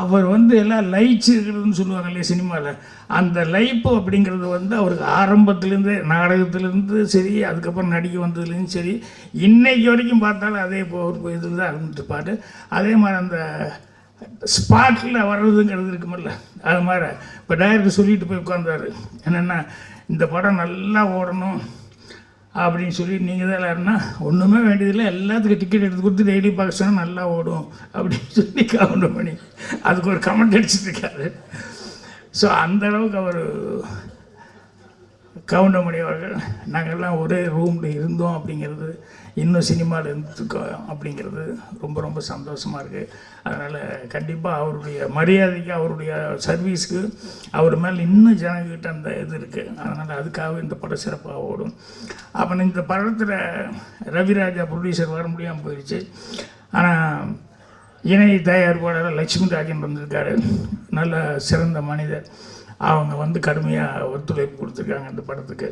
அவர் எல்லாம் லயிச்சிருக்கிறதுன்னு சொல்லுவாங்க இல்லையா சினிமாவில், அந்த லயிப்பு அப்படிங்கிறது அவருக்கு ஆரம்பத்துலேருந்தே நாடகத்துலேருந்து சரி, அதுக்கப்புறம் நடிக்க வந்ததுலேருந்து சரி, இன்னைக்கு வரைக்கும் பார்த்தாலும் அதே ஒரு இதில் தான் இருந்துட்டுப்பார். அதே மாதிரி அந்த ஸ்பாட்டில் வர்றதுங்கிறது இருக்குமில்ல, அது மாதிரி இப்போ டைரக்டர் சொல்லிட்டு போய் உட்காந்தாரு, என்னென்னா இந்த படம் நல்லா ஓடணும் அப்படின்னு சொல்லி, நீங்கள் தான் யாருன்னா ஒன்றுமே வேண்டியதில்லை, எல்லாத்துக்கும் டிக்கெட் எடுத்து கொடுத்து டெய்லி பார்க்க சொன்னால் நல்லா ஓடும் அப்படின்னு சொல்லி கவுண்ட் பண்ணி அதுக்கு ஒரு கமெண்ட் அடிச்சுட்ருக்காரு. ஸோ அந்தளவுக்கு அவர் கவுண்டமணி அவர்கள் நாங்கள்லாம் ஒரே ரூமில் இருந்தோம் அப்படிங்கிறது, இன்னும் சினிமாவில் இருந்துருக்கோம் அப்படிங்கிறது ரொம்ப ரொம்ப சந்தோஷமாக இருக்குது. அதனால் கண்டிப்பாக அவருடைய மரியாதைக்கு, அவருடைய சர்வீஸுக்கு அவர் மேலே இன்னும் ஜனங்கிட்ட அந்த இது இருக்குது. அதனால் அதுக்காக இந்த படம் சிறப்பாக ஓடும். அப்புறம் இந்த படத்தில் ரவிராஜா ப்ரொடியூசர் வர முடியாமல் போயிடுச்சு. ஆனால் இணை தயாரிப்பாளர் லட்சுமி ராஜன் வந்திருக்காரு, நல்ல சிறந்த மனிதர். அவங்க கடுமையாக ஒத்துழைப்பு கொடுத்துருக்காங்க இந்த படத்துக்கு.